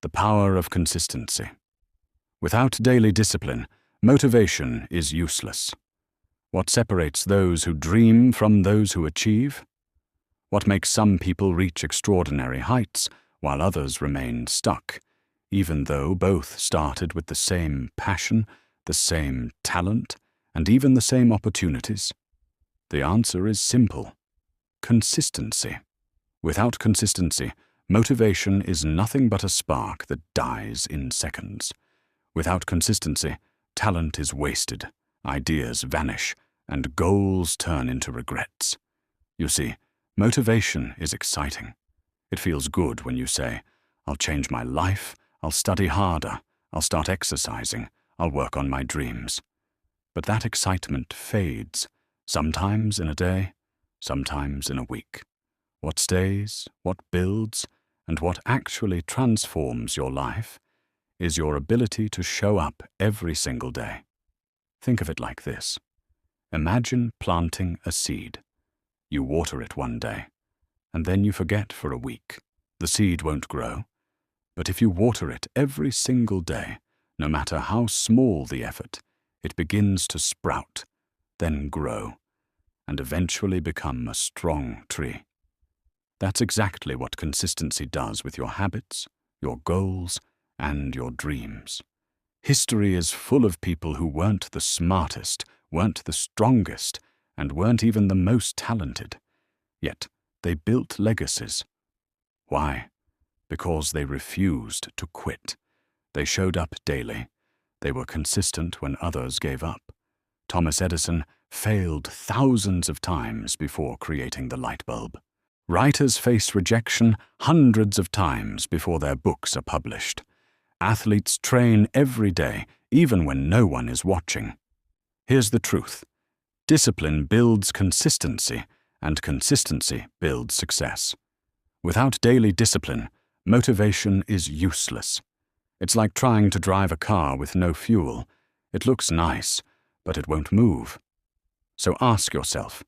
The power of consistency. Without daily discipline, motivation is useless. What separates those who dream from those who achieve? What makes some people reach extraordinary heights while others remain stuck, even though both started with the same passion, the same talent, and even the same opportunities? The answer is simple: consistency. Without consistency, motivation is nothing but a spark that dies in seconds. Without consistency, talent is wasted, ideas vanish, and goals turn into regrets. You see, motivation is exciting. It feels good when you say, "I'll change my life, I'll study harder, I'll start exercising, I'll work on my dreams." But that excitement fades, sometimes in a day, sometimes in a week. What stays, what builds, and what actually transforms your life is your ability to show up every single day. Think of it like this. Imagine planting a seed. You water it one day, and then you forget for a week. The seed won't grow. But if you water it every single day, no matter how small the effort, it begins to sprout, then grow, and eventually become a strong tree. That's exactly what consistency does with your habits, your goals, and your dreams. History is full of people who weren't the smartest, weren't the strongest, and weren't even the most talented. Yet they built legacies. Why? Because they refused to quit. They showed up daily. They were consistent when others gave up. Thomas Edison failed thousands of times before creating the light bulb. Writers face rejection hundreds of times before their books are published. Athletes train every day, even when no one is watching. Here's the truth. Discipline builds consistency, and consistency builds success. Without daily discipline, motivation is useless. It's like trying to drive a car with no fuel. It looks nice, but it won't move. So ask yourself,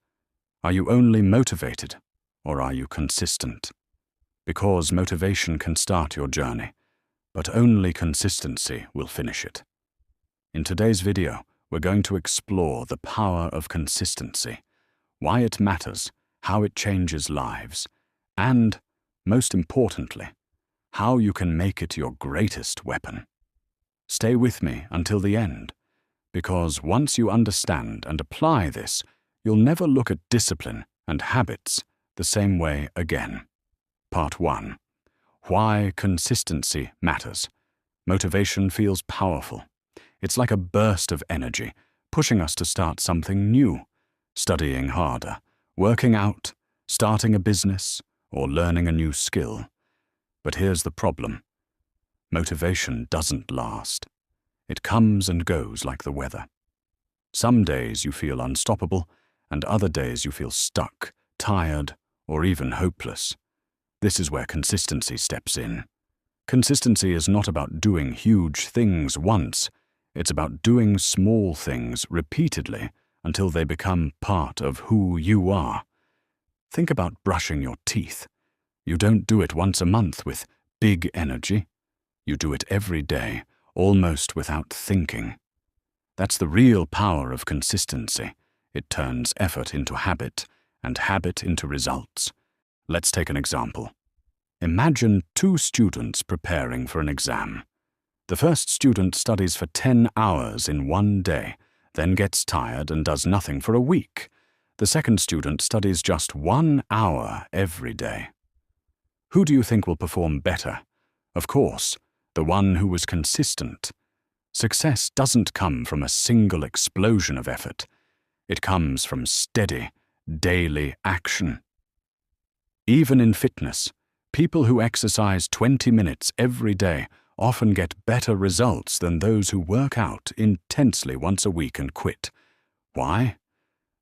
are you only motivated, or are you consistent? Because motivation can start your journey, but only consistency will finish it. In today's video, we're going to explore the power of consistency, why it matters, how it changes lives, and, most importantly, how you can make it your greatest weapon. Stay with me until the end, because once you understand and apply this, you'll never look at discipline and habits the same way again. Part 1. Why consistency matters. Motivation feels powerful. It's like a burst of energy, pushing us to start something new, studying harder, working out, starting a business, or learning a new skill. But here's the problem. Motivation doesn't last. It comes and goes like the weather. Some days you feel unstoppable, and other days you feel stuck, tired, or even hopeless. This is where consistency steps in. Consistency is not about doing huge things once. It's about doing small things repeatedly until they become part of who you are. Think about brushing your teeth. You don't do it once a month with big energy. You do it every day, almost without thinking. That's the real power of consistency. It turns effort into habit, and habit into results. Let's take an example. Imagine two students preparing for an exam. The first student studies for 10 hours in one day, then gets tired and does nothing for a week. The second student studies just 1 hour every day. Who do you think will perform better? Of course, the one who was consistent. Success doesn't come from a single explosion of effort. It comes from steady, daily action. Even in fitness, people who exercise 20 minutes every day often get better results than those who work out intensely once a week and quit. Why?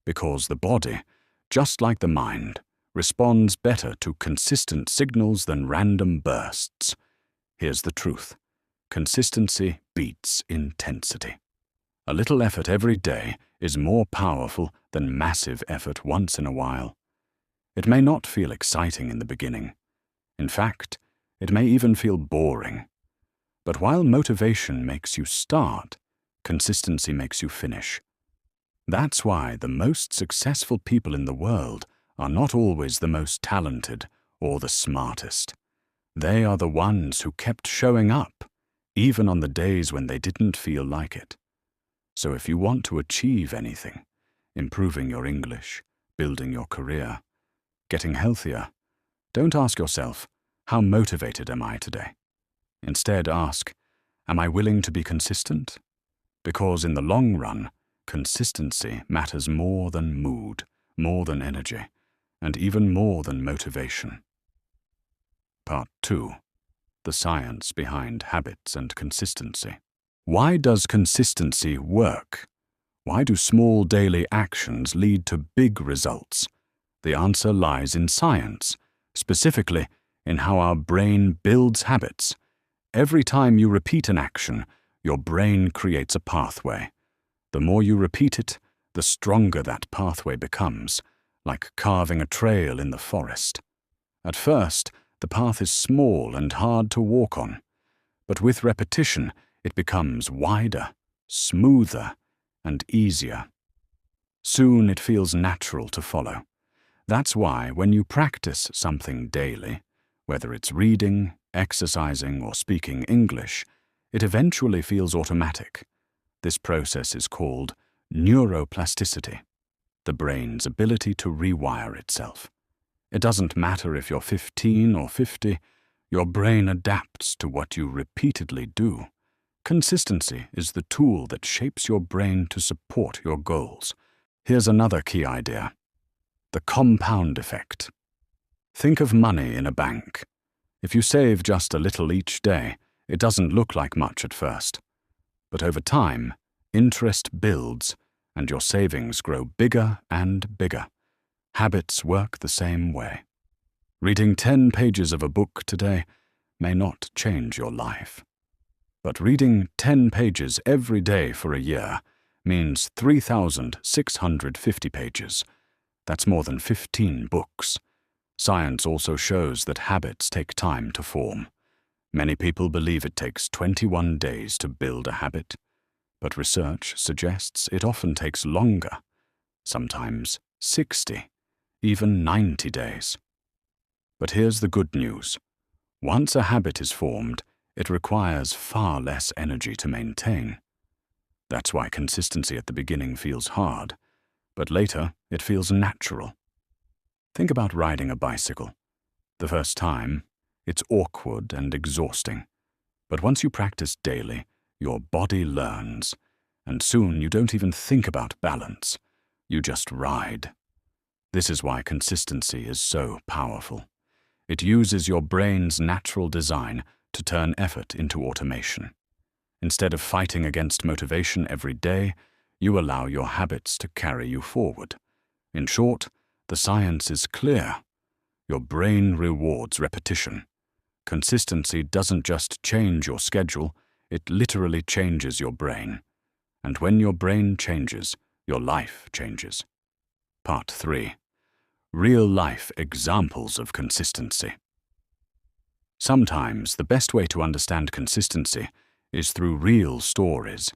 Because the body, just like the mind, responds better to consistent signals than random bursts. Here's the truth. Consistency beats intensity. A little effort every day is more powerful than massive effort once in a while. It may not feel exciting in the beginning. In fact, it may even feel boring. But while motivation makes you start, consistency makes you finish. That's why the most successful people in the world are not always the most talented or the smartest. They are the ones who kept showing up, even on the days when they didn't feel like it. So if you want to achieve anything, improving your English, building your career, getting healthier, don't ask yourself, how motivated am I today? Instead ask, am I willing to be consistent? Because in the long run, consistency matters more than mood, more than energy, and even more than motivation. Part 2. The science behind habits and consistency. Why does consistency work? Why do small daily actions lead to big results? The answer lies in science, specifically in how our brain builds habits. Every time you repeat an action, your brain creates a pathway. The more you repeat it, the stronger that pathway becomes, like carving a trail in the forest. At first, the path is small and hard to walk on, but with repetition, it becomes wider, smoother, and easier. Soon it feels natural to follow. That's why when you practice something daily, whether it's reading, exercising, or speaking English, it eventually feels automatic. This process is called neuroplasticity, the brain's ability to rewire itself. It doesn't matter if you're 15 or 50, your brain adapts to what you repeatedly do. Consistency is the tool that shapes your brain to support your goals. Here's another key idea: the compound effect. Think of money in a bank. If you save just a little each day, it doesn't look like much at first. But over time, interest builds, and your savings grow bigger and bigger. Habits work the same way. Reading 10 pages of a book today may not change your life. But reading 10 pages every day for a year means 3,650 pages. That's more than 15 books. Science also shows that habits take time to form. Many people believe it takes 21 days to build a habit, but research suggests it often takes longer, sometimes 60, even 90 days. But here's the good news. Once a habit is formed, it requires far less energy to maintain. That's why consistency at the beginning feels hard, but later it feels natural. Think about riding a bicycle. The first time, it's awkward and exhausting. But once you practice daily, your body learns, and soon you don't even think about balance. You just ride. This is why consistency is so powerful. It uses your brain's natural design to turn effort into automation. Instead of fighting against motivation every day, you allow your habits to carry you forward. In short, the science is clear. Your brain rewards repetition. Consistency doesn't just change your schedule, it literally changes your brain. And when your brain changes, your life changes. Part 3. Real-life examples of consistency. Sometimes the best way to understand consistency is through real stories.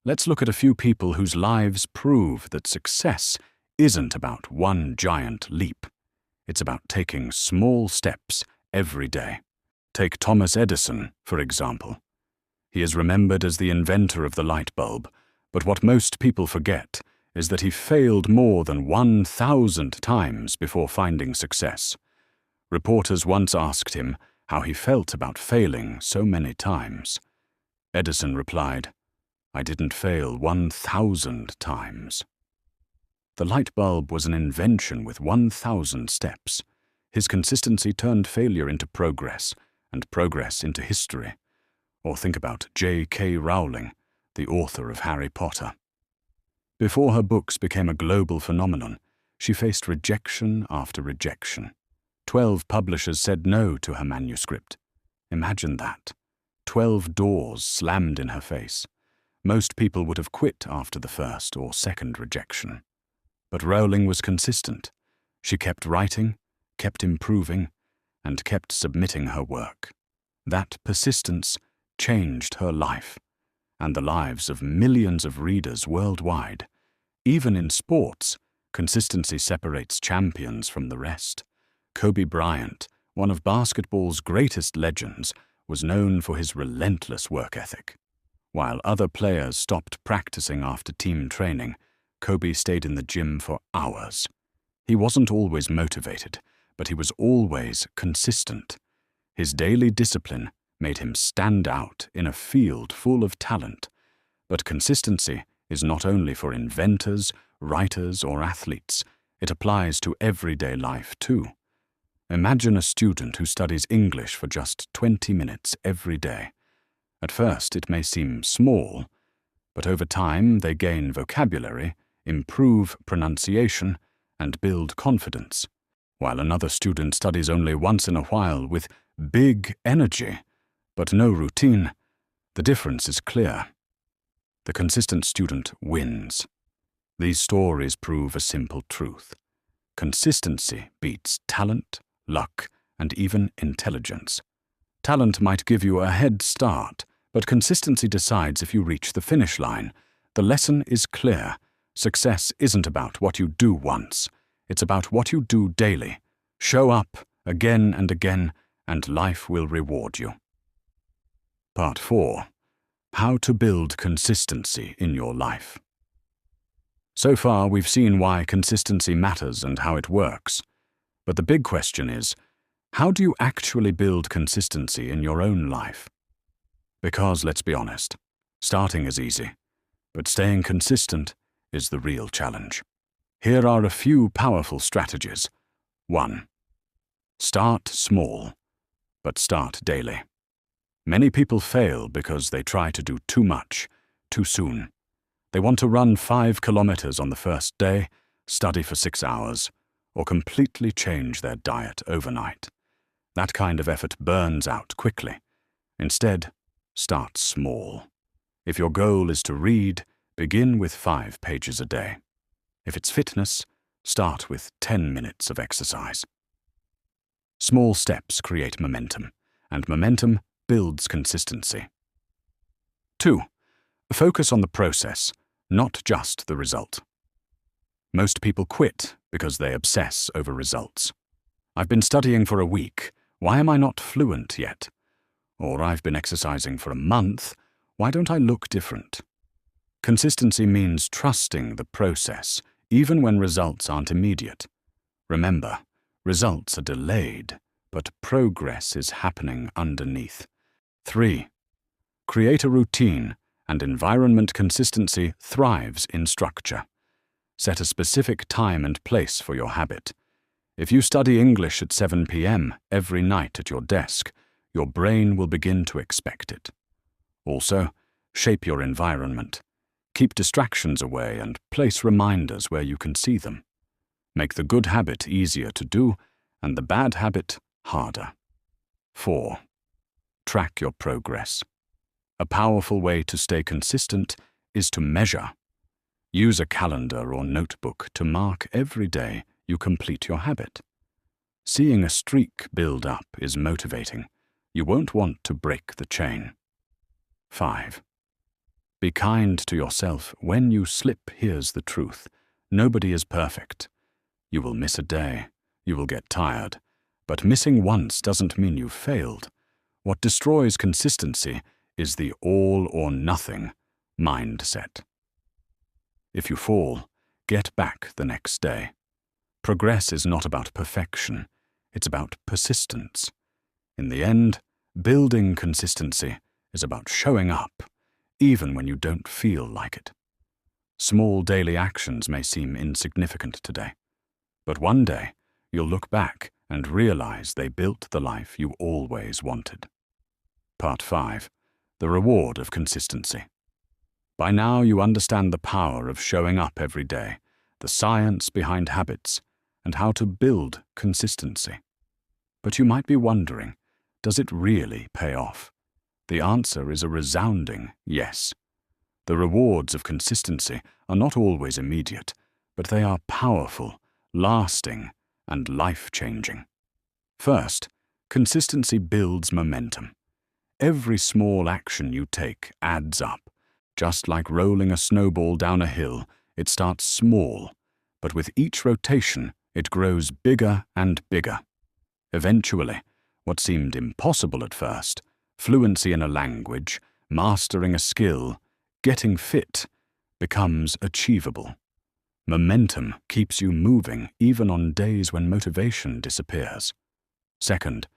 Let's look at a few people whose lives prove that success isn't about one giant leap. It's about taking small steps every day. Take Thomas Edison, for example. He is remembered as the inventor of the light bulb, but what most people forget is that he failed more than 1,000 times before finding success. Reporters once asked him how he felt about failing so many times. Edison replied, "I didn't fail 1,000 times." The light bulb was an invention with 1,000 steps. His consistency turned failure into progress, and progress into history. Or think about J.K. Rowling, the author of Harry Potter. Before her books became a global phenomenon, she faced rejection after rejection. 12 publishers said no to her manuscript. Imagine that. 12 doors slammed in her face. Most people would have quit after the first or second rejection. But Rowling was consistent. She kept writing, kept improving, and kept submitting her work. That persistence changed her life and the lives of millions of readers worldwide. Even in sports, consistency separates champions from the rest. Kobe Bryant, one of basketball's greatest legends, was known for his relentless work ethic. While other players stopped practicing after team training, Kobe stayed in the gym for hours. He wasn't always motivated, but he was always consistent. His daily discipline made him stand out in a field full of talent. But consistency is not only for inventors, writers, or athletes. It applies to everyday life too. Imagine a student who studies English for just 20 minutes every day. At first, it may seem small, but over time they gain vocabulary, improve pronunciation, and build confidence, while another student studies only once in a while with big energy, but no routine. The difference is clear. The consistent student wins. These stories prove a simple truth. Consistency beats talent, luck, and even intelligence. Talent might give you a head start, but consistency decides if you reach the finish line. The lesson is clear. Success isn't about what you do once. It's about what you do daily. Show up again and again, and life will reward you. Part 4. How to build consistency in your life. So far, we've seen why consistency matters and how it works. But the big question is, how do you actually build consistency in your own life? Because, let's be honest, starting is easy, but staying consistent is the real challenge. Here are a few powerful strategies. 1. Start small, but start daily. Many people fail because they try to do too much, too soon. They want to run 5 kilometers on the first day, study for 6 hours, or completely change their diet overnight. That kind of effort burns out quickly. Instead, start small. If your goal is to read, begin with 5 pages a day. If it's fitness, start with 10 minutes of exercise. Small steps create momentum, and momentum builds consistency. 2. Focus on the process, not just the result. Most people quit because they obsess over results. I've been studying for a week. Why am I not fluent yet? Or I've been exercising for a month. Why don't I look different? Consistency means trusting the process, even when results aren't immediate. Remember, results are delayed, but progress is happening underneath. 3. Create a routine, and environment consistency thrives in structure. Set a specific time and place for your habit. If you study English at 7 p.m. every night at your desk, your brain will begin to expect it. Also, shape your environment. Keep distractions away and place reminders where you can see them. Make the good habit easier to do and the bad habit harder. 4. Track your progress. A powerful way to stay consistent is to measure. Use a calendar or notebook to mark every day you complete your habit. Seeing a streak build up is motivating. You won't want to break the chain. 5. Be kind to yourself when you slip. Here's the truth. Nobody is perfect. You will miss a day. You will get tired. But missing once doesn't mean you've failed. What destroys consistency is the all or nothing mindset. If you fall, get back the next day. Progress is not about perfection. It's about persistence. In the end, building consistency is about showing up, even when you don't feel like it. Small daily actions may seem insignificant today, but one day you'll look back and realize they built the life you always wanted. Part 5. The reward of consistency. By now you understand the power of showing up every day, the science behind habits, and how to build consistency. But you might be wondering, does it really pay off? The answer is a resounding yes. The rewards of consistency are not always immediate, but they are powerful, lasting, and life-changing. First, consistency builds momentum. Every small action you take adds up. Just like rolling a snowball down a hill, it starts small, but with each rotation, it grows bigger and bigger. Eventually, what seemed impossible at first, fluency in a language, mastering a skill, getting fit, becomes achievable. Momentum keeps you moving even on days when motivation disappears. Second,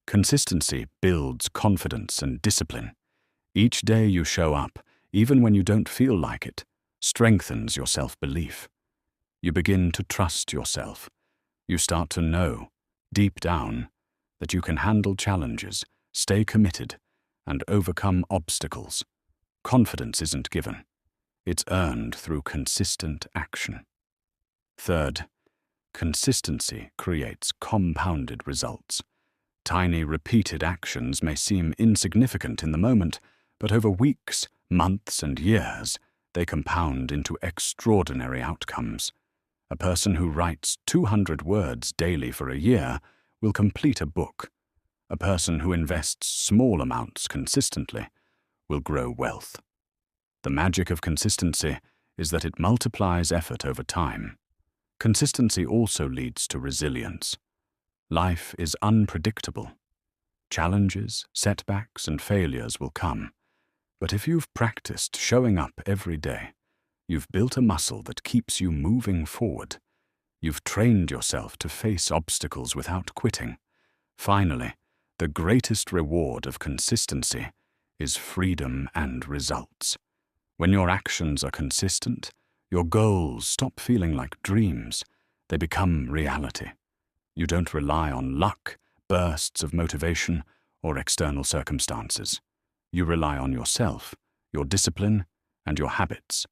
consistency builds confidence and discipline. Each day you show up, even when you don't feel like it, strengthens your self-belief. You begin to trust yourself. You start to know, deep down, that you can handle challenges, stay committed, and overcome obstacles. Confidence isn't given. It's earned through consistent action. Third, consistency creates compounded results. Tiny, repeated actions may seem insignificant in the moment, but over weeks, months, and years, they compound into extraordinary outcomes. A person who writes 200 words daily for a year will complete a book. A person who invests small amounts consistently will grow wealth. The magic of consistency is that it multiplies effort over time. Consistency also leads to resilience. Life is unpredictable. Challenges, setbacks, and failures will come. But if you've practiced showing up every day, you've built a muscle that keeps you moving forward. You've trained yourself to face obstacles without quitting. Finally, the greatest reward of consistency is freedom and results. When your actions are consistent, your goals stop feeling like dreams. They become reality. You don't rely on luck, bursts of motivation, or external circumstances. You rely on yourself, your discipline, and your habits.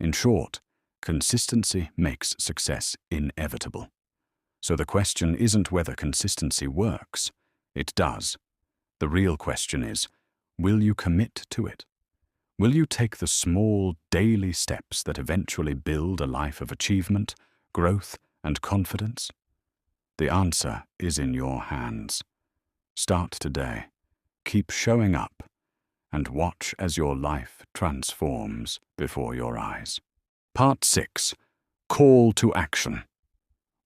In short, consistency makes success inevitable. So the question isn't whether consistency works. It does. The real question is, will you commit to it? Will you take the small, daily steps that eventually build a life of achievement, growth, and confidence? The answer is in your hands. Start today. Keep showing up, and watch as your life transforms before your eyes. Part 6. Call to Action.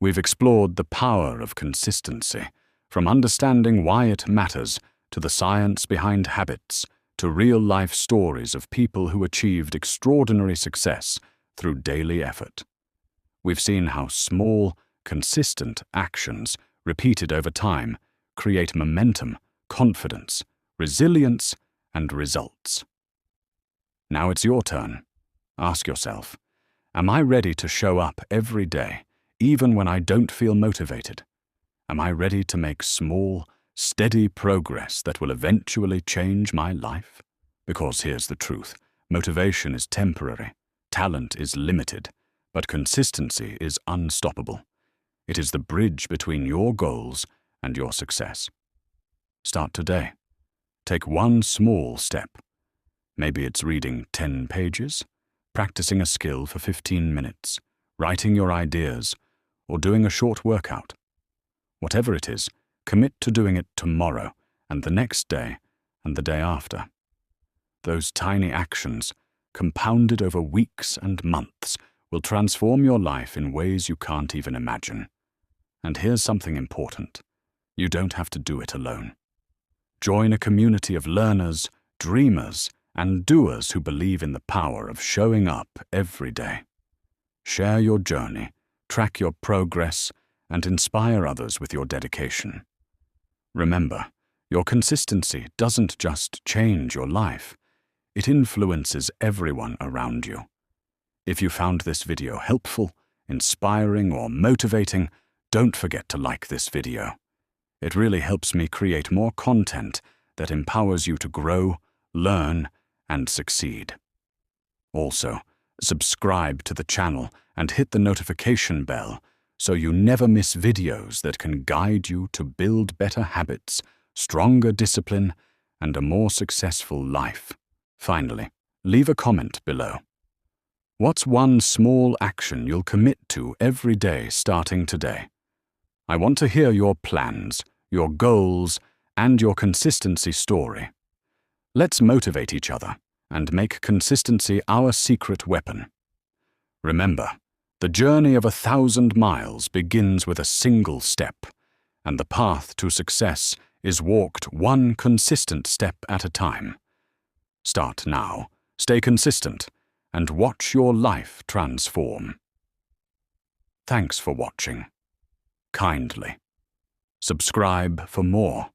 We've explored the power of consistency, from understanding why it matters, to the science behind habits, to real-life stories of people who achieved extraordinary success through daily effort. We've seen how small, consistent actions, repeated over time, create momentum, confidence, resilience, and results. Now it's your turn. Ask yourself, am I ready to show up every day, even when I don't feel motivated? Am I ready to make small, steady progress that will eventually change my life? Because here's the truth. Motivation is temporary, talent is limited, but consistency is unstoppable. It is the bridge between your goals and your success. Start today. Take one small step. Maybe it's reading 10 pages, practicing a skill for 15 minutes, writing your ideas, or doing a short workout. Whatever it is, commit to doing it tomorrow, and the next day, and the day after. Those tiny actions, compounded over weeks and months, will transform your life in ways you can't even imagine. And here's something important. You don't have to do it alone. Join a community of learners, dreamers, and doers who believe in the power of showing up every day. Share your journey, track your progress, and inspire others with your dedication. Remember, your consistency doesn't just change your life, it influences everyone around you. If you found this video helpful, inspiring, or motivating, don't forget to like this video. It really helps me create more content that empowers you to grow, learn, and succeed. Also, subscribe to the channel and hit the notification bell so you never miss videos that can guide you to build better habits, stronger discipline, and a more successful life. Finally, leave a comment below. What's one small action you'll commit to every day starting today? I want to hear your plans, your goals, and your consistency story. Let's motivate each other and make consistency our secret weapon. Remember, the journey of 1,000 miles begins with a single step, and the path to success is walked one consistent step at a time. Start now, stay consistent, and watch your life transform. Thanks for watching. Kindly subscribe for more.